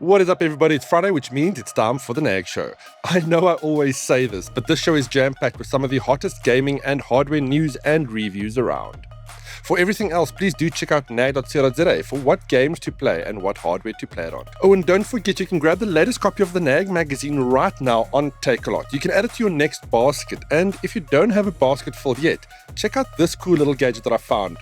What is up, everybody? It's Friday, which means it's time for the NAG show. I know I always say this, but this show is jam-packed with some of the hottest gaming and hardware news and reviews around. For everything else, please do check out nag.co.za for what games to play and what hardware to play it on. Oh, and don't forget you can grab the latest copy of the NAG magazine right now on Takealot. You can add it to your next basket, and if you don't have a basket filled yet, check out this cool little gadget that I found.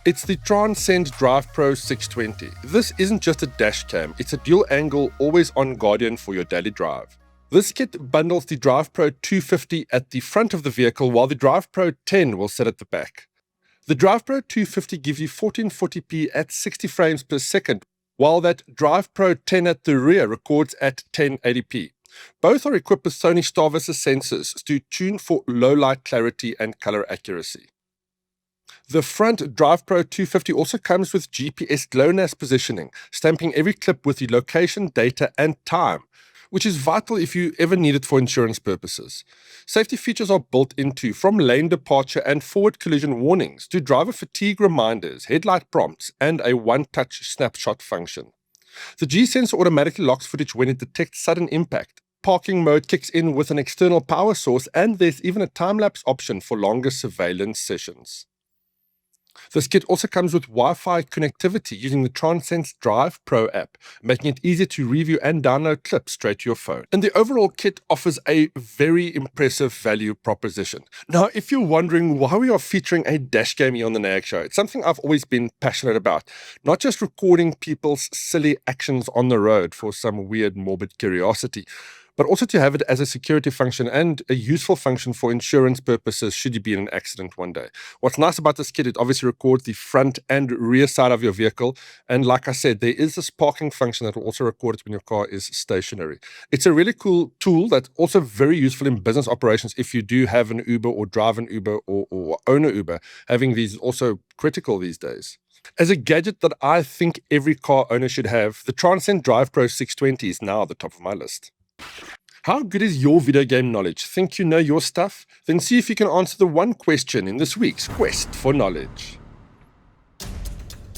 It's the Transcend DrivePro 620. This isn't just a dash cam, it's a dual-angle, always-on guardian for your daily drive. This kit bundles the DrivePro 250 at the front of the vehicle, while the DrivePro 10 will sit at the back. The DrivePro 250 gives you 1440p at 60 frames per second, while that DrivePro 10 at the rear records at 1080p. Both are equipped with Sony star-vista sensors to tune for low light clarity and color accuracy. The front DrivePro 250 also comes with GPS GLONASS positioning, stamping every clip with the location, data, and time, which is vital if you ever need it for insurance purposes. Safety features are built into, from lane departure and forward collision warnings to driver fatigue reminders, headlight prompts, and a one-touch snapshot function. The G-sensor automatically locks footage when it detects sudden impact. Parking mode kicks in with an external power source, and there's even a time-lapse option for longer surveillance sessions. This kit also comes with Wi-Fi connectivity using the Transcend DrivePro app, making it easier to review and download clips straight to your phone. And the overall kit offers a very impressive value proposition. Now, if you're wondering why we are featuring a dash cam here on the NAG show, it's something I've always been passionate about. Not just recording people's silly actions on the road for some weird morbid curiosity, but also to have it as a security function and a useful function for insurance purposes should you be in an accident one day. What's nice about this kit, it obviously records the front and rear side of your vehicle, and like I said, there is this parking function that will also record it when your car is stationary. It's a really cool tool that's also very useful in business operations if you do have an Uber or drive an Uber or own an Uber. Having these is also critical these days. As a gadget that I think every car owner should have, the Transcend DrivePro 620 is now at the top of my list. How good is your video game knowledge? Think you know your stuff? Then see if you can answer the one question in this week's Quest for Knowledge.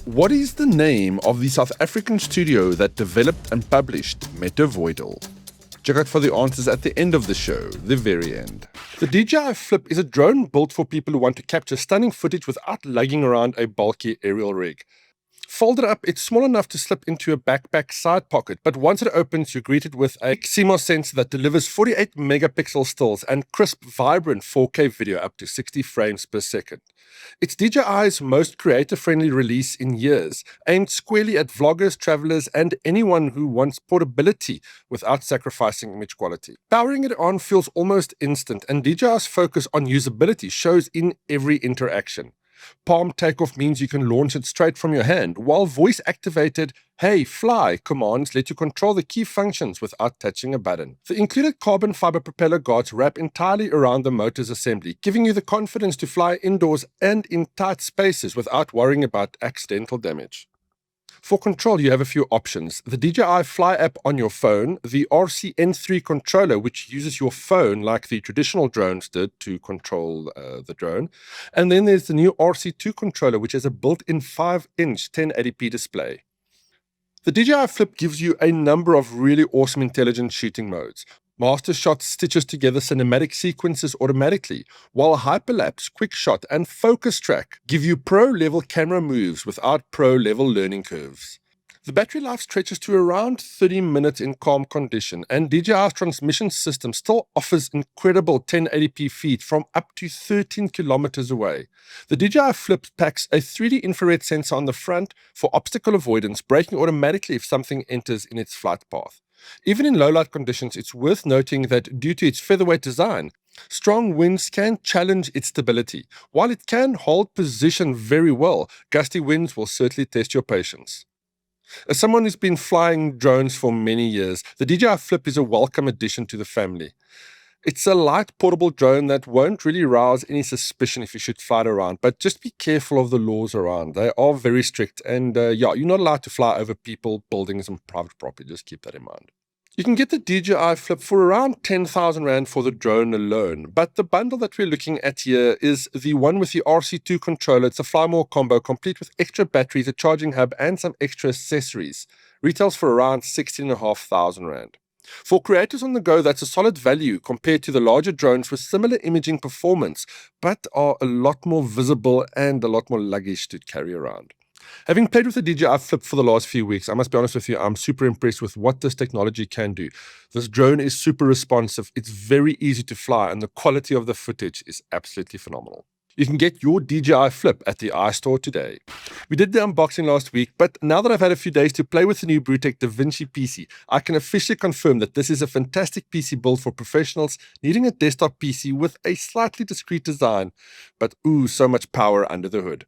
What is the name of the South African studio that developed and published Metavoidal? Check out for the answers at the end of the show, the very end. The DJI Flip is a drone built for people who want to capture stunning footage without lugging around a bulky aerial rig. Folded up, it's small enough to slip into a backpack side pocket, but once it opens, you're greeted with a CMOS sensor that delivers 48 megapixel stills and crisp, vibrant 4K video up to 60 frames per second. It's DJI's most creator-friendly release in years, aimed squarely at vloggers, travelers, and anyone who wants portability without sacrificing image quality. Powering it on feels almost instant, and DJI's focus on usability shows in every interaction. Palm takeoff means you can launch it straight from your hand, while voice-activated "Hey, fly" commands let you control the key functions without touching a button. The included carbon fiber propeller guards wrap entirely around the motor's assembly, giving you the confidence to fly indoors and in tight spaces without worrying about accidental damage. For control, you have a few options. The DJI Fly app on your phone, the RCN3 controller, which uses your phone like the traditional drones did to control the drone, and then there's the new RC2 controller, which has a built-in 5-inch 1080p display. The DJI Flip gives you a number of really awesome intelligent shooting modes. Master Shot stitches together cinematic sequences automatically, while Hyperlapse, Quick Shot, and Focus Track give you pro-level camera moves without pro-level learning curves. The battery life stretches to around 30 minutes in calm condition, and DJI's transmission system still offers incredible 1080p feed from up to 13 kilometers away. The DJI Flip packs a 3D infrared sensor on the front for obstacle avoidance, braking automatically if something enters in its flight path. Even in low-light conditions, it's worth noting that due to its featherweight design, strong winds can challenge its stability. While it can hold position very well, gusty winds will certainly test your patience. As someone who's been flying drones for many years, the DJI Flip is a welcome addition to the family. It's a light portable drone that won't really rouse any suspicion if you should fly it around, but just be careful of the laws around. They are very strict, and you're not allowed to fly over people, buildings, and private property. Just keep that in mind. You can get the DJI Flip for around 10,000 Rand for the drone alone, but the bundle that we're looking at here is the one with the RC2 controller. It's a Fly More combo, complete with extra batteries, a charging hub, and some extra accessories. Retails for around 16,500 Rand. For creators on the go, that's a solid value compared to the larger drones with similar imaging performance, but are a lot more visible and a lot more luggage to carry around. Having played with the DJI Flip for the last few weeks, I must be honest with you, I'm super impressed with what this technology can do. This drone is super responsive, it's very easy to fly, and the quality of the footage is absolutely phenomenal. You can get your DJI Flip at the iStore today. We did the unboxing last week, but now that I've had a few days to play with the new Brutech Da Vinci PC, I can officially confirm that this is a fantastic PC built for professionals needing a desktop PC with a slightly discreet design, but so much power under the hood.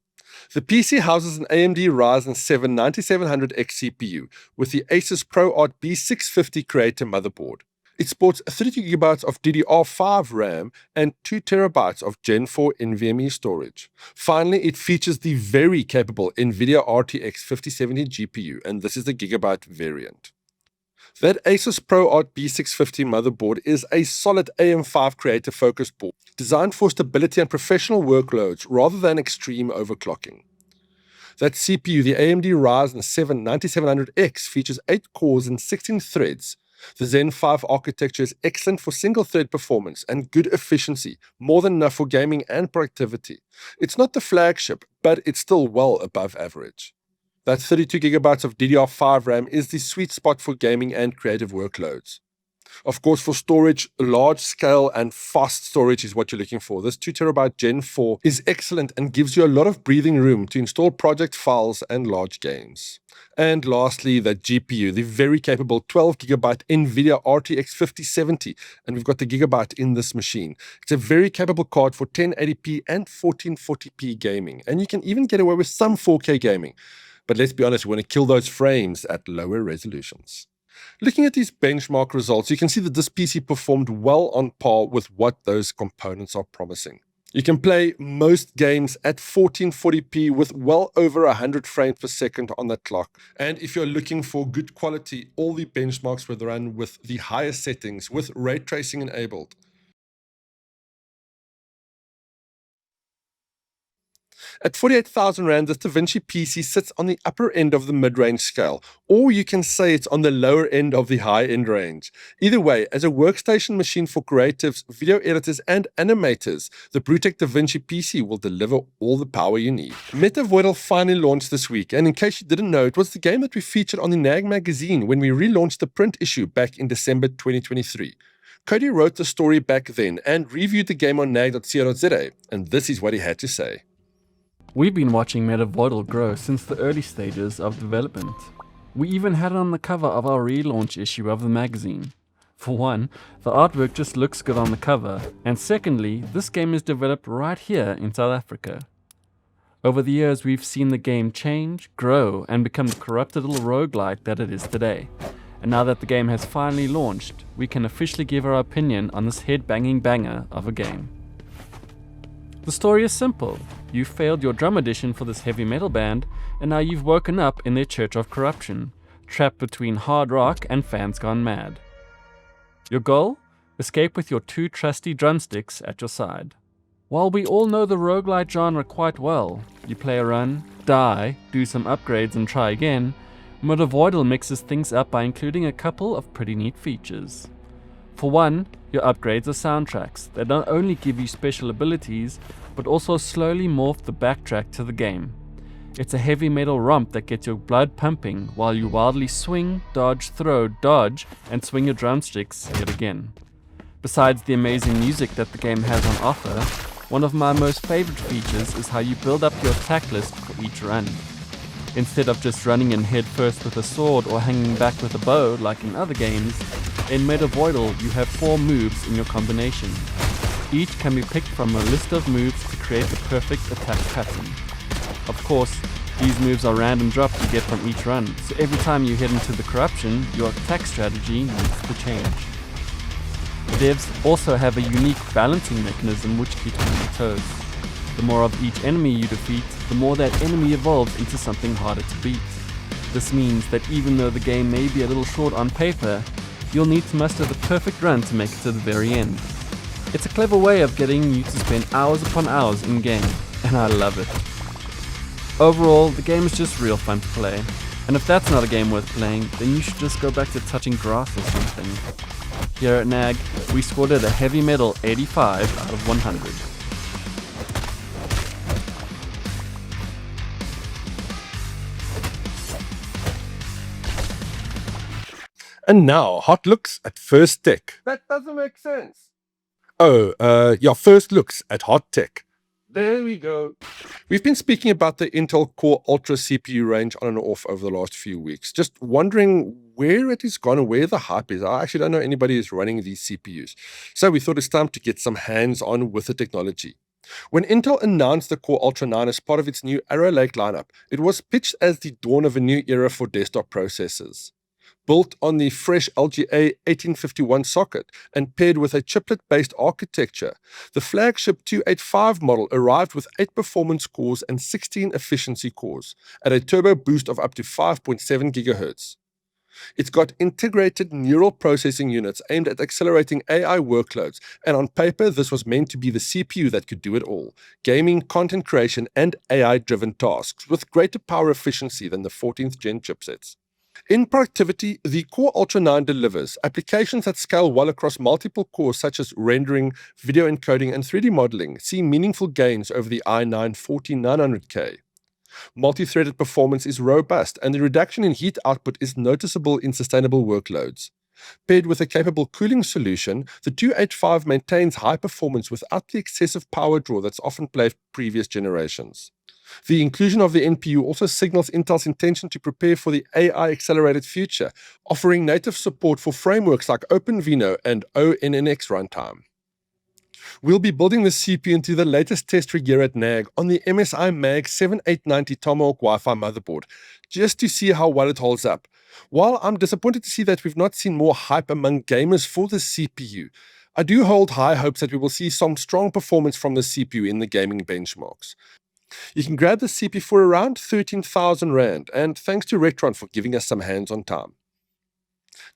The PC houses an AMD Ryzen 7 9700X CPU with the Asus ProArt B650 Creator motherboard. It sports 32GB of DDR5 RAM and 2TB of Gen 4 NVMe storage. Finally, it features the very capable NVIDIA RTX 5070 GPU, and this is the Gigabyte variant. That Asus ProArt B650 motherboard is a solid AM5 creator-focused board, designed for stability and professional workloads rather than extreme overclocking. That CPU, the AMD Ryzen 7 9700X, features 8 cores and 16 threads. The Zen 5 architecture is excellent for single-thread performance and good efficiency, more than enough for gaming and productivity. It's not the flagship, but it's still well above average. That 32GB of DDR5 RAM is the sweet spot for gaming and creative workloads. Of course, for storage, large scale and fast storage is what you're looking for. This 2TB Gen 4 is excellent and gives you a lot of breathing room to install project files and large games. And lastly, the GPU, the very capable 12GB NVIDIA RTX 5070, and we've got the Gigabyte in this machine. It's a very capable card for 1080p and 1440p gaming, and you can even get away with some 4K gaming. But let's be honest, we want to kill those frames at lower resolutions. Looking at these benchmark results, you can see that this PC performed well on par with what those components are promising. You can play most games at 1440p with well over 100 frames per second on the clock. And if you're looking for good quality, all the benchmarks were run with the highest settings with ray tracing enabled. At 48,000 Rand, this Da Vinci PC sits on the upper end of the mid-range scale, or you can say it's on the lower end of the high-end range. Either way, as a workstation machine for creatives, video editors, and animators, the Brutech Da Vinci PC will deliver all the power you need. Metavoidal finally launched this week, and in case you didn't know, it was the game that we featured on the NAG magazine when we relaunched the print issue back in December 2023. Cody wrote the story back then and reviewed the game on nag.co.za, and this is what he had to say. We've been watching Metavoidal grow since the early stages of development. We even had it on the cover of our relaunch issue of the magazine. For one, the artwork just looks good on the cover, and secondly, this game is developed right here in South Africa. Over the years, we've seen the game change, grow, and become the corrupted little roguelite that it is today. And now that the game has finally launched, we can officially give our opinion on this head-banging banger of a game. The story is simple. You failed your drum audition for this heavy metal band, and now you've woken up in their church of corruption, trapped between hard rock and fans gone mad. Your goal? Escape with your 2 trusty drumsticks at your side. While we all know the roguelite genre quite well, you play a run, die, do some upgrades and try again, Metavoidal mixes things up by including a couple of pretty neat features. For one, your upgrades are soundtracks that not only give you special abilities, but also slowly morph the backtrack to the game. It's a heavy metal romp that gets your blood pumping while you wildly swing, dodge, throw, dodge, and swing your drumsticks yet again. Besides the amazing music that the game has on offer, one of my most favorite features is how you build up your attack list for each run. Instead of just running in head first with a sword or hanging back with a bow like in other games, in Metavoidal you have 4 moves in your combination. Each can be picked from a list of moves to create the perfect attack pattern. Of course, these moves are random drops you get from each run, so every time you head into the corruption, your attack strategy needs to change. The devs also have a unique balancing mechanism which keeps you on your toes. The more of each enemy you defeat, the more that enemy evolves into something harder to beat. This means that even though the game may be a little short on paper, you'll need to muster the perfect run to make it to the very end. It's a clever way of getting you to spend hours upon hours in game, and I love it. Overall, the game is just real fun to play, And if that's not a game worth playing, then you should just go back to touching grass or something. Here at NAG, we scored it a heavy metal 85 out of 100. And now, hot looks at first tech. That doesn't make sense. Yeah, first looks at hot tech. There we go. We've been speaking about the Intel Core Ultra CPU range on and off over the last few weeks, just wondering where it has gone and where the hype is. I actually don't know anybody who's running these CPUs. So we thought it's time to get some hands-on with the technology. When Intel announced the Core Ultra 9 as part of its new Arrow Lake lineup, it was pitched as the dawn of a new era for desktop processors. Built on the fresh LGA 1851 socket and paired with a chiplet-based architecture, the flagship 285 model arrived with 8 performance cores and 16 efficiency cores at a turbo boost of up to 5.7 GHz. It's got integrated neural processing units aimed at accelerating AI workloads, and on paper this was meant to be the CPU that could do it all: gaming, content creation, and AI-driven tasks with greater power efficiency than the 14th gen chipsets. In productivity, the Core Ultra 9 delivers applications that scale well across multiple cores such as rendering, video encoding, and 3D modeling see meaningful gains over the i9-14900K. Multi-threaded performance is robust, and the reduction in heat output is noticeable in sustainable workloads. Paired with a capable cooling solution, the 285 maintains high performance without the excessive power draw that's often plagued previous generations. The inclusion of the NPU also signals Intel's intention to prepare for the AI-accelerated future, offering native support for frameworks like OpenVINO and ONNX runtime. We'll be building the CPU into the latest test rig here at NAG on the MSI MAG 7890 Tomahawk Wi-Fi motherboard, just to see how well it holds up. While I'm disappointed to see that we've not seen more hype among gamers for the CPU, I do hold high hopes that we will see some strong performance from the CPU in the gaming benchmarks. You can grab the CPU for around 13,000 Rand, and thanks to Rectron for giving us some hands-on time.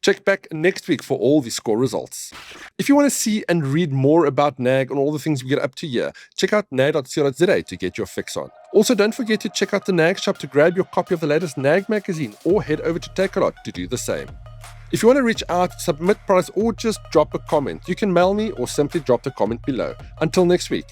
Check back next week for all the score results. If you want to see and read more about NAG and all the things we get up to here, check out nag.co.za to get your fix on. Also, don't forget to check out the NAG shop to grab your copy of the latest NAG magazine, or head over to Takealot to do the same. If you want to reach out, submit products, or just drop a comment, you can mail me or simply drop the comment below. Until next week.